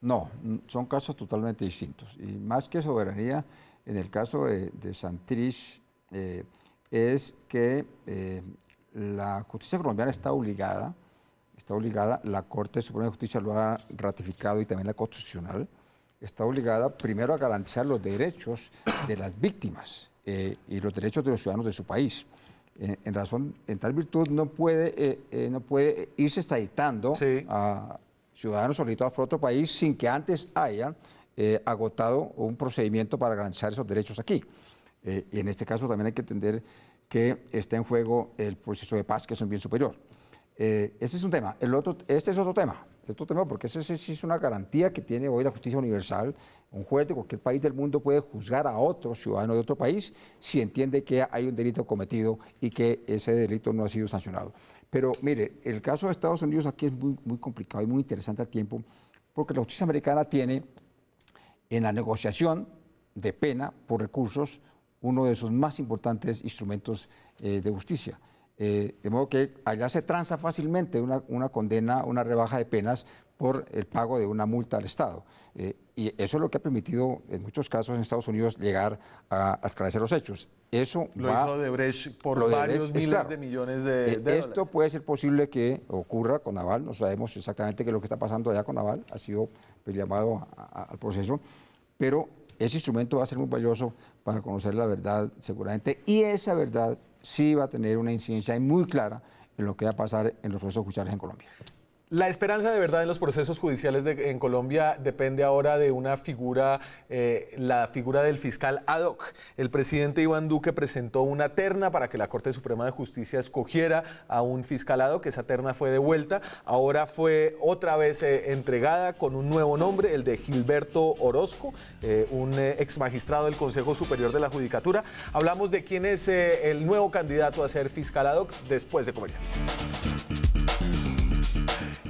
No, son casos totalmente distintos. Y más que soberanía, en el caso de Santrich, es que la justicia colombiana está obligada, la Corte Suprema de Justicia lo ha ratificado y también la Constitucional, está obligada primero a garantizar los derechos de las víctimas y los derechos de los ciudadanos de su país. En tal virtud no puede irse extraditando a ciudadanos solicitados por otro país sin que antes haya agotado un procedimiento para garantizar esos derechos aquí. Y en este caso también hay que entender que está en juego el proceso de paz, que es un bien superior. Ese es un tema. Este es otro tema. Porque esa sí es una garantía que tiene hoy la justicia universal. Un juez de cualquier país del mundo puede juzgar a otro ciudadano de otro país si entiende que hay un delito cometido y que ese delito no ha sido sancionado. Pero mire, el caso de Estados Unidos aquí es muy, muy complicado y muy interesante al tiempo, porque la justicia americana tiene en la negociación de pena por recursos uno de sus más importantes instrumentos de justicia. De modo que allá se transa fácilmente una condena, una rebaja de penas por el pago de una multa al Estado. Y eso es lo que ha permitido en muchos casos en Estados Unidos llegar a esclarecer los hechos. Eso lo hizo Odebrecht por varios miles de millones de dólares. Esto puede ser posible que ocurra con Naval. No sabemos exactamente qué es lo que está pasando allá con Naval. Ha sido pues, llamado al proceso. Pero ese instrumento va a ser muy valioso para conocer la verdad seguramente. Y esa verdad sí va a tener una incidencia muy clara en lo que va a pasar en los procesos judiciales en Colombia. La esperanza de verdad en los procesos judiciales en Colombia depende ahora de una figura, la figura del fiscal ad hoc. El presidente Iván Duque presentó una terna para que la Corte Suprema de Justicia escogiera a un fiscal ad hoc. Esa terna fue devuelta, ahora fue otra vez entregada con un nuevo nombre, el de Gilberto Orozco, un ex magistrado del Consejo Superior de la Judicatura. Hablamos de quién es el nuevo candidato a ser fiscal ad hoc después de comerciales.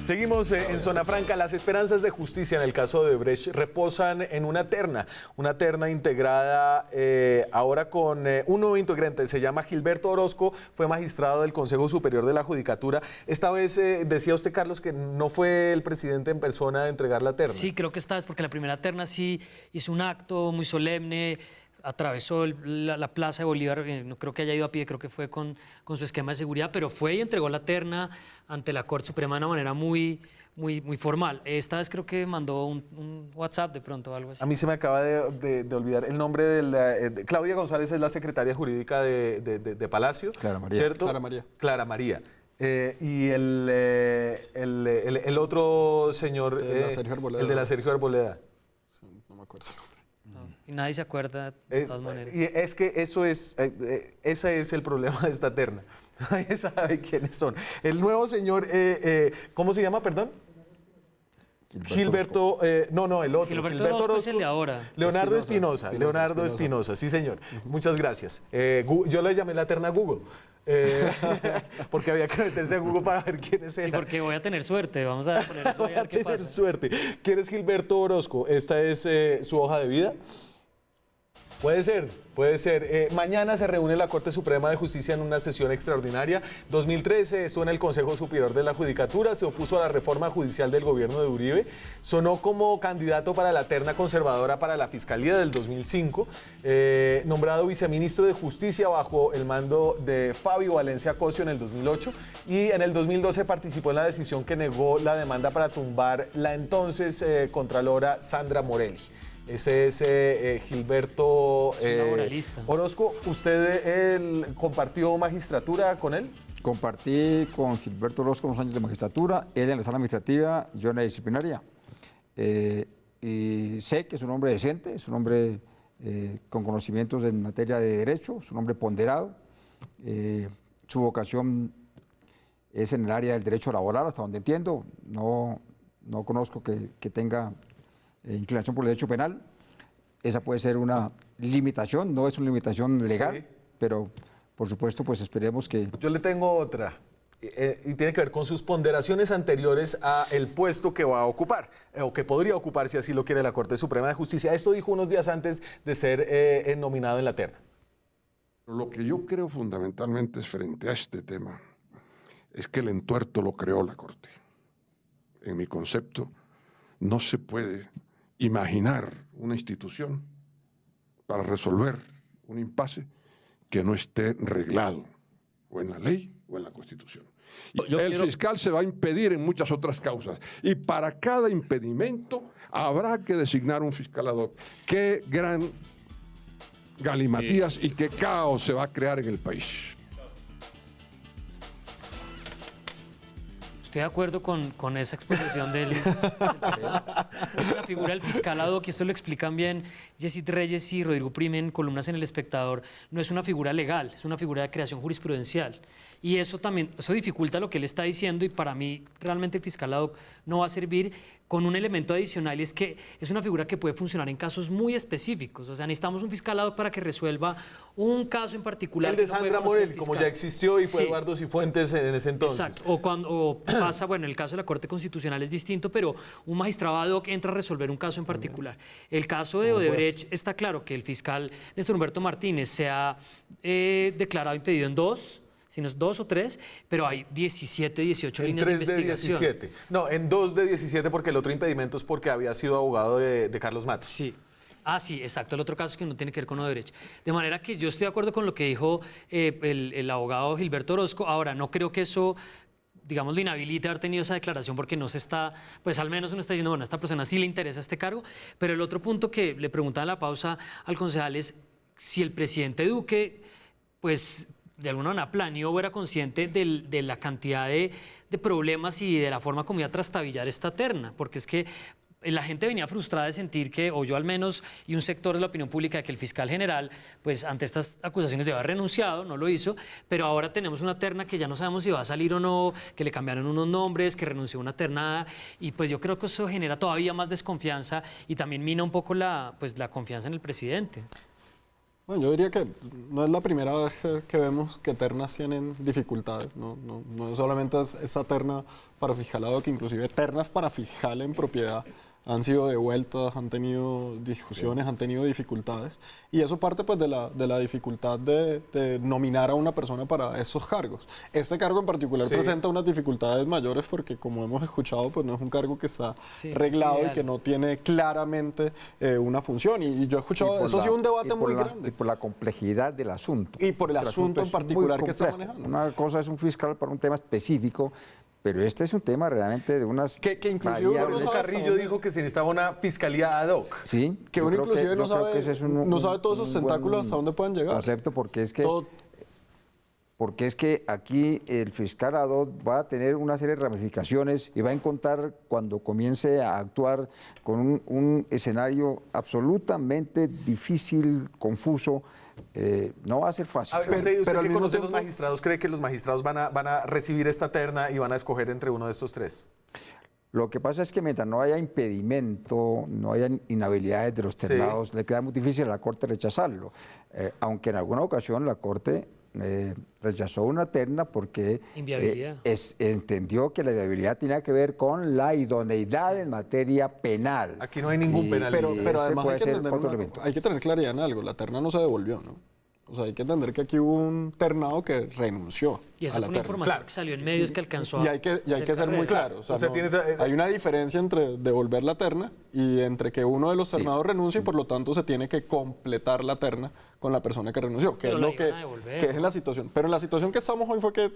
Seguimos en Zona Franca. Las esperanzas de justicia en el caso de Odebrecht reposan en una terna integrada ahora con un nuevo integrante. Se llama Gilberto Orozco, fue magistrado del Consejo Superior de la Judicatura. Esta vez decía usted, Carlos, que no fue el presidente en persona a entregar la terna. Sí, creo que esta vez, porque la primera terna sí hizo un acto muy solemne, atravesó la Plaza de Bolívar, no creo que haya ido a pie, creo que fue con su esquema de seguridad, pero fue y entregó la terna ante la Corte Suprema de una manera muy formal. Esta vez creo que mandó un WhatsApp de pronto o algo así. A mí se me acaba de olvidar el nombre de Claudia González, es la secretaria jurídica de Palacio. Clara María. ¿Cierto? Clara María. Clara María. Y el otro señor, De la Sergio Arboleda. el de la Sergio Arboleda. Sí, no me acuerdo. Y nadie se acuerda de todas maneras. Y es que ese es el problema de esta terna. Nadie sabe quiénes son. El nuevo señor, ¿cómo se llama, perdón? Gilberto, no, el otro. Gilberto Orozco es el de ahora. Leonardo Espinosa. Leonardo Espinosa, sí señor. Muchas gracias. Yo le llamé la terna Google. Porque había que meterse a Google para ver quiénes eran. Y porque voy a tener suerte, vamos a poner eso ahí a ver qué tener pasa. suerte. ¿Quién es Gilberto Orozco? Esta es su hoja de vida. Puede ser, puede ser. Mañana se reúne la Corte Suprema de Justicia en una sesión extraordinaria. 2013 estuvo en el Consejo Superior de la Judicatura, se opuso a la reforma judicial del gobierno de Uribe, sonó como candidato para la terna conservadora para la Fiscalía del 2005, nombrado viceministro de Justicia bajo el mando de Fabio Valencia Cosio en el 2008 y en el 2012 participó en la decisión que negó la demanda para tumbar la entonces contralora Sandra Morelli. Ese es Gilberto Es un laboralista. Orozco. ¿Usted compartió magistratura con él? Compartí con Gilberto Orozco unos años de magistratura, él en la sala administrativa, yo en la disciplinaria. Y sé que es un hombre decente, es un hombre con conocimientos en materia de derecho, es un hombre ponderado. Su vocación es en el área del derecho laboral, hasta donde entiendo. No conozco que tenga inclinación por el derecho penal. Esa puede ser una limitación, no es una limitación legal, sí, pero por supuesto pues esperemos que... Yo le tengo otra y tiene que ver con sus ponderaciones anteriores a el puesto que va a ocupar o que podría ocupar si así lo quiere la Corte Suprema de Justicia. Esto dijo unos días antes de ser nominado en la terna. Lo que yo creo fundamentalmente es frente a este tema es que el entuerto lo creó la Corte. En mi concepto no se puede imaginar una institución para resolver un impasse que no esté reglado o en la ley o en la Constitución. El fiscal se va a impedir en muchas otras causas y para cada impedimento habrá que designar un fiscal ad hoc. Qué gran galimatías y qué caos se va a crear en el país. Estoy de acuerdo con esa exposición del... Es que la figura del fiscal ad hoc, y esto lo explican bien Yesid Reyes y Rodrigo Prime en columnas en El Espectador, no es una figura legal, es una figura de creación jurisprudencial. Y eso también, eso dificulta lo que él está diciendo y para mí realmente el fiscal ad hoc no va a servir con un elemento adicional y es que es una figura que puede funcionar en casos muy específicos. O sea, necesitamos un fiscal ad hoc para que resuelva un caso en particular. El de Sandra Morelli, como ya existió y fue Eduardo Cifuentes en ese entonces. Exacto. O cuando pasa, bueno, el caso de la Corte Constitucional es distinto, pero un magistrado ad hoc entra a resolver un caso en particular. El caso de Odebrecht está claro que el fiscal Néstor Humberto Martínez se ha declarado impedido en dos o tres, pero hay 17, 18 líneas de investigación. 17. No, en 2 de 17 porque el otro impedimento es porque había sido abogado de Carlos Matos. Sí. Ah, sí, exacto. El otro caso es que no tiene que ver con Odebrecht. De manera que yo estoy de acuerdo con lo que dijo el abogado Gilberto Orozco. Ahora, no creo que eso, digamos, lo inhabilite haber tenido esa declaración porque no se está, pues al menos uno está diciendo, bueno, a esta persona sí le interesa este cargo. Pero el otro punto que le preguntaba en la pausa al concejal es si el presidente Duque, pues de alguna manera planeó o era consciente de la cantidad de problemas y de la forma como iba a trastabillar esta terna, porque es que la gente venía frustrada de sentir que, o yo al menos, y un sector de la opinión pública, de que el fiscal general, pues ante estas acusaciones debe haber renunciado, no lo hizo, pero ahora tenemos una terna que ya no sabemos si va a salir o no, que le cambiaron unos nombres, que renunció a una ternada, y pues yo creo que eso genera todavía más desconfianza y también mina un poco la confianza en el presidente. Bueno, yo diría que no es la primera vez que vemos que ternas tienen dificultades. No solamente es esa terna para fiscalado, que inclusive ternas para fiscal en propiedad han sido devueltas, han tenido discusiones, han tenido dificultades. Y eso parte pues de la dificultad de nominar a una persona para esos cargos. Este cargo en particular presenta unas dificultades mayores porque, como hemos escuchado, pues no es un cargo que está reglado y que no tiene claramente una función. Y yo he escuchado, eso ha sido un debate muy grande. Y por la complejidad del asunto. Y por el asunto en particular que está manejando. Una cosa es un fiscal para un tema específico, pero este es un tema realmente de unas que inclusive Carrillo dijo que se necesitaba una fiscalía ad hoc. Sí. Que uno inclusive no sabe todos esos tentáculos hasta dónde pueden llegar. Acepto, porque es que aquí el fiscal ad hoc va a tener una serie de ramificaciones y va a encontrar, cuando comience a actuar, con un escenario absolutamente difícil, confuso. No va a ser fácil. A ver, ¿usted que conoce a los magistrados, cree que los magistrados van a recibir esta terna y van a escoger entre uno de estos tres? Lo que pasa es que mientras no haya impedimento, no haya inhabilidades de los ternados, le queda muy difícil a la Corte rechazarlo. Aunque en alguna ocasión la Corte rechazó una terna porque entendió que la inviabilidad tenía que ver con la idoneidad en materia penal. Aquí no hay ningún penalista. Pero además hay que tener claridad en algo, la terna no se devolvió, ¿no? O sea, hay que entender que aquí hubo un ternado que renunció. Y esa fue una información que salió en medios que alcanzó y hay que ser muy claro. O sea, hay una diferencia entre devolver la terna y entre que uno de los ternados renuncie y por lo tanto se tiene que completar la terna con la persona que renunció, que es lo que es la situación. Pero en la situación que estamos hoy fue que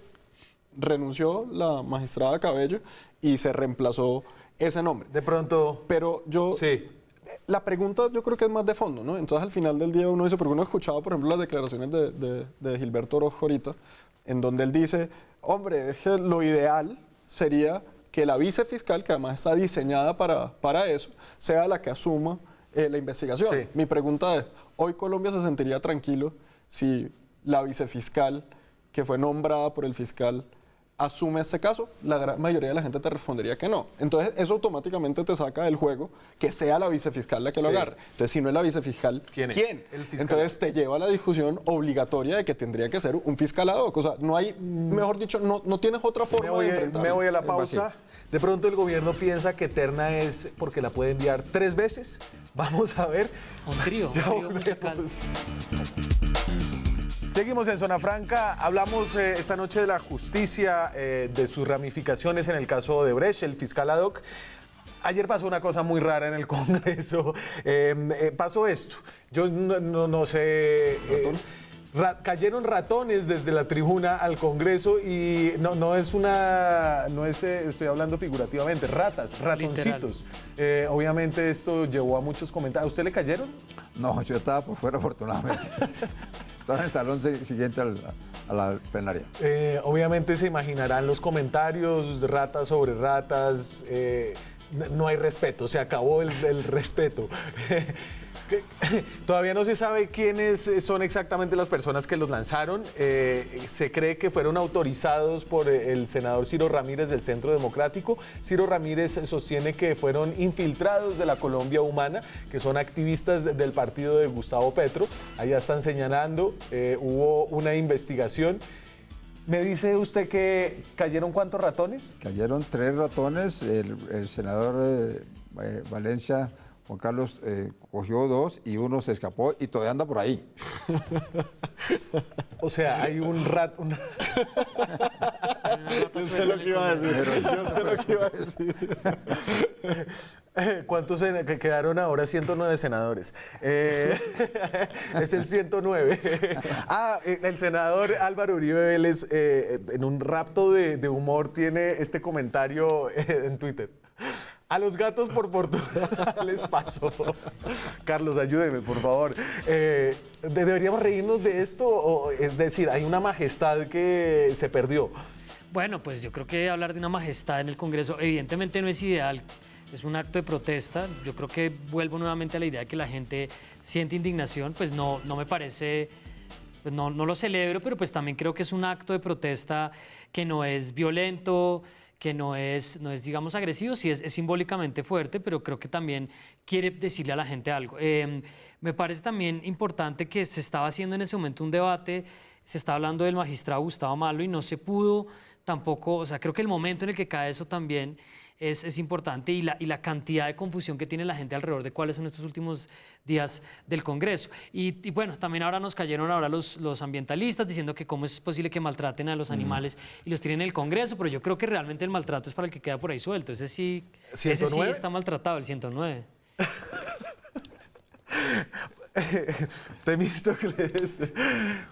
renunció la magistrada Cabello y se reemplazó ese nombre. De pronto. Pero yo. Sí. La pregunta yo creo que es más de fondo, ¿no? Entonces al final del día uno dice, porque uno ha escuchado, por ejemplo, las declaraciones de Gilberto Orozco ahorita, en donde él dice, hombre, es que lo ideal sería que la vicefiscal, que además está diseñada para eso, sea la que asuma la investigación. Sí. Mi pregunta es, ¿hoy Colombia se sentiría tranquilo si la vicefiscal, que fue nombrada por el fiscal, asume este caso? La gran mayoría de la gente te respondería que no. Entonces, eso automáticamente te saca del juego que sea la vicefiscal la que lo agarre. Entonces, si no es la vicefiscal, ¿quién? El fiscal. Entonces, te lleva a la discusión obligatoria de que tendría que ser un fiscal ad hoc. O sea, no hay, mejor dicho, no tienes otra forma de enfrentarlo. Me voy a la pausa. De pronto el gobierno piensa que terna es porque la puede enviar 3 veces. Vamos a ver. Un trío musical. Seguimos en Zona Franca, hablamos esta noche de la justicia, de sus ramificaciones en el caso de Odebrecht, el fiscal ad hoc. Ayer pasó una cosa muy rara en el Congreso, pasó esto, yo no sé... cayeron ratones desde la tribuna al Congreso y estoy hablando figurativamente, ratoncitos. Obviamente esto llevó a muchos comentarios. ¿A usted le cayeron? No, yo estaba por fuera afortunadamente. Estaba en el salón siguiente a la plenaria. Obviamente se imaginarán los comentarios, ratas sobre ratas, no hay respeto, se acabó el respeto. Todavía no se sabe quiénes son exactamente las personas que los lanzaron. Se cree que fueron autorizados por el senador Ciro Ramírez del Centro Democrático. Ciro Ramírez sostiene que fueron infiltrados de la Colombia Humana, que son activistas del partido de Gustavo Petro. Allá están señalando, hubo una investigación. ¿Me dice usted que cayeron cuántos ratones? Cayeron 3 ratones. El senador Valencia... Juan Carlos cogió 2 y uno se escapó y todavía anda por ahí. O sea, hay un rato... Yo sé lo que iba a decir. ¿Cuántos quedaron ahora? 109 senadores. Es el 109. El senador Álvaro Uribe Vélez, en un rapto de humor, tiene este comentario en Twitter. A los gatos por fortuna les pasó. Carlos, ayúdeme, por favor. ¿Deberíamos reírnos de esto? O, es decir, hay una majestad que se perdió. Bueno, pues yo creo que hablar de una majestad en el Congreso evidentemente no es ideal. Es un acto de protesta. Yo creo que vuelvo nuevamente a la idea de que la gente siente indignación. Pues no me parece... Pues no lo celebro, pero pues también creo que es un acto de protesta que no es violento, que no es digamos, agresivo, sí es simbólicamente fuerte, pero creo que también quiere decirle a la gente algo. Me parece también importante que se estaba haciendo en ese momento un debate, se está hablando del magistrado Gustavo Malo y no se pudo tampoco, o sea, creo que el momento en el que cae eso también es importante y la cantidad de confusión que tiene la gente alrededor de cuáles son estos últimos días del Congreso. Y bueno, también ahora nos cayeron ahora los ambientalistas diciendo que cómo es posible que maltraten a los animales y los tienen en el Congreso, pero yo creo que realmente el maltrato es para el que queda por ahí suelto. Ese sí está maltratado, el 109. Temístocles,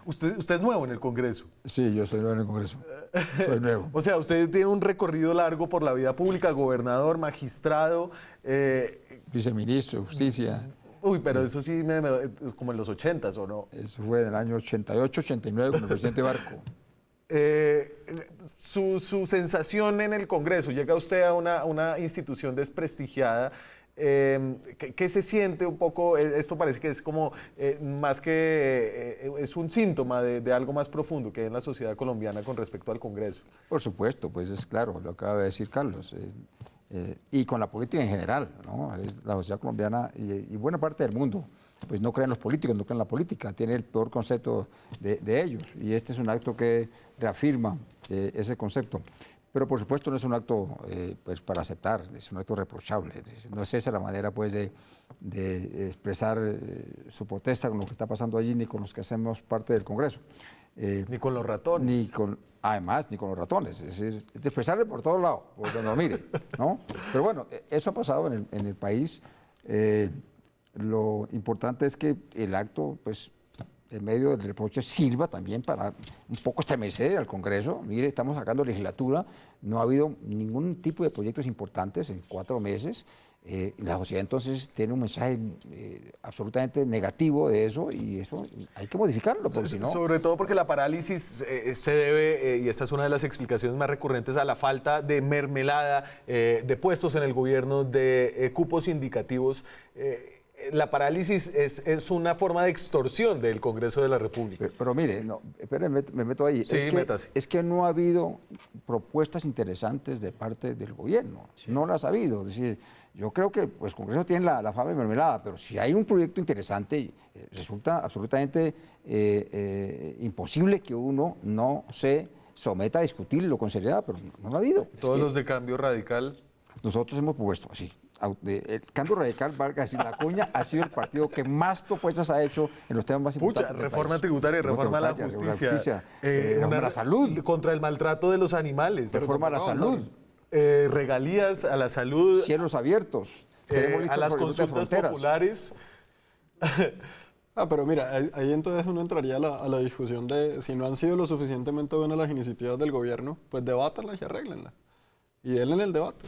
usted es nuevo en el Congreso. Sí, yo soy nuevo en el Congreso. Soy nuevo. O sea, usted tiene un recorrido largo por la vida pública, gobernador, magistrado. Viceministro de Justicia. Uy, pero eso sí, como en los 80s, ¿o no? Eso fue en el año 88, 89 con el presidente Barco. Su sensación en el Congreso, llega usted a una institución desprestigiada. ¿Qué se siente un poco? Esto parece que es como más que es un síntoma de algo más profundo que hay en la sociedad colombiana con respecto al Congreso. Por supuesto, pues es claro, lo acaba de decir Carlos. Y con la política en general, ¿no? Es la sociedad colombiana y buena parte del mundo, pues no creen los políticos, no creen la política, tiene el peor concepto de ellos. Y este es un acto que reafirma ese concepto. Pero por supuesto no es un acto pues, para aceptar, es un acto reprochable. No es esa la manera pues, de expresar su protesta con lo que está pasando allí, ni con los que hacemos parte del Congreso. Ni con los ratones. Además, ni con los ratones. Es expresarle por todos lados, por donde lo mire, ¿no? Pero bueno, eso ha pasado en el país. Lo importante es que el acto, pues, en medio del reproche, sirva también para un poco estremecer al Congreso. Mire, estamos sacando legislatura, no ha habido ningún tipo de proyectos importantes en 4 meses. La sociedad entonces tiene un mensaje absolutamente negativo de eso y eso hay que modificarlo, porque si no... Sobre todo porque la parálisis se debe, y esta es una de las explicaciones más recurrentes, a la falta de mermelada de puestos en el gobierno, de cupos indicativos. La parálisis es una forma de extorsión del Congreso de la República. Pero mire, no, espérenme, me meto ahí. Sí, métase. Es que no ha habido propuestas interesantes de parte del gobierno. Sí. No las ha habido. Es decir, yo creo que pues, el Congreso tiene la fama de mermelada, pero si hay un proyecto interesante, resulta absolutamente imposible que uno no se someta a discutirlo con seriedad, pero no lo ha habido. Todos los de Cambio Radical. Nosotros hemos propuesto, sí. El Cambio Radical, Vargas y La Cuña ha sido el partido que más propuestas ha hecho en los temas más importantes. Reforma tributaria, reforma a la justicia, reforma a la salud. Contra el maltrato de los animales. Reforma a la salud. Regalías a la salud. Cielos abiertos. A las consultas populares. Pero mira, ahí entonces uno entraría a la discusión de si no han sido lo suficientemente buenas las iniciativas del gobierno, pues debátanlas y arréglenlas. Y denle el debate.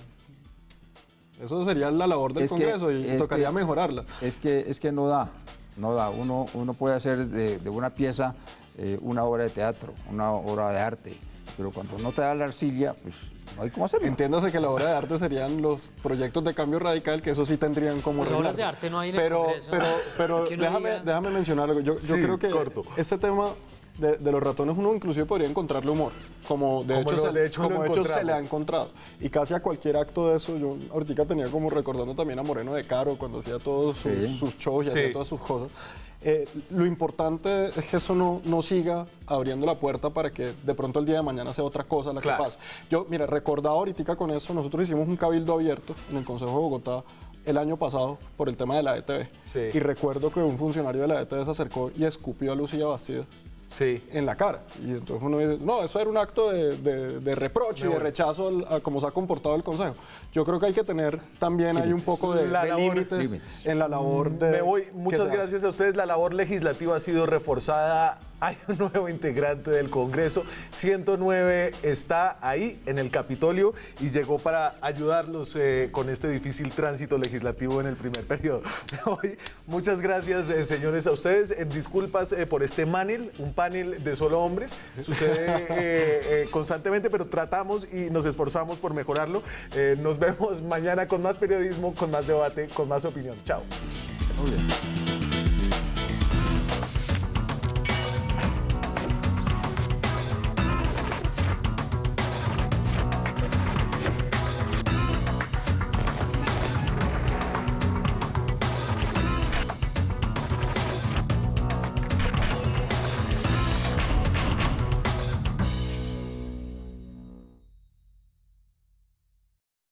Eso sería la labor del Congreso y tocaría mejorarla. Es que no da. Uno puede hacer de una pieza una obra de teatro, una obra de arte, pero cuando no te da la arcilla, pues no hay cómo hacerlo. Entiéndase que la obra de arte serían los proyectos de Cambio Radical, que eso sí tendrían como pues obras de arte no hay en el Congreso. Pero déjame mencionar algo. Yo creo que este tema de los ratones uno inclusive podría encontrarle humor, como de hecho se le ha encontrado. Y casi a cualquier acto de eso, yo ahorita tenía como recordando también a Moreno de Caro cuando hacía todos sus shows y hacía todas sus cosas. Lo importante es que eso no siga abriendo la puerta para que de pronto el día de mañana sea otra cosa la que pase. Yo, mira, recordaba ahorita con eso, nosotros hicimos un cabildo abierto en el Consejo de Bogotá el año pasado por el tema de la ETV. Y recuerdo que un funcionario de la ETV se acercó y escupió a Lucía Bastidas en la cara. Y entonces uno dice, no, eso era un acto de reproche y de rechazo a cómo se ha comportado el Consejo. Yo creo que hay que tener también ahí un poco de límites en la labor de... Me voy. Muchas gracias a ustedes. La labor legislativa ha sido reforzada. Hay un nuevo integrante del Congreso. 109 está ahí en el Capitolio y llegó para ayudarlos con este difícil tránsito legislativo en el primer periodo. Muchas gracias, señores, a ustedes. Disculpas por este un panel de solo hombres. Sucede constantemente, pero tratamos y nos esforzamos por mejorarlo. Nos vemos mañana con más periodismo, con más debate, con más opinión. Chao. Muy bien.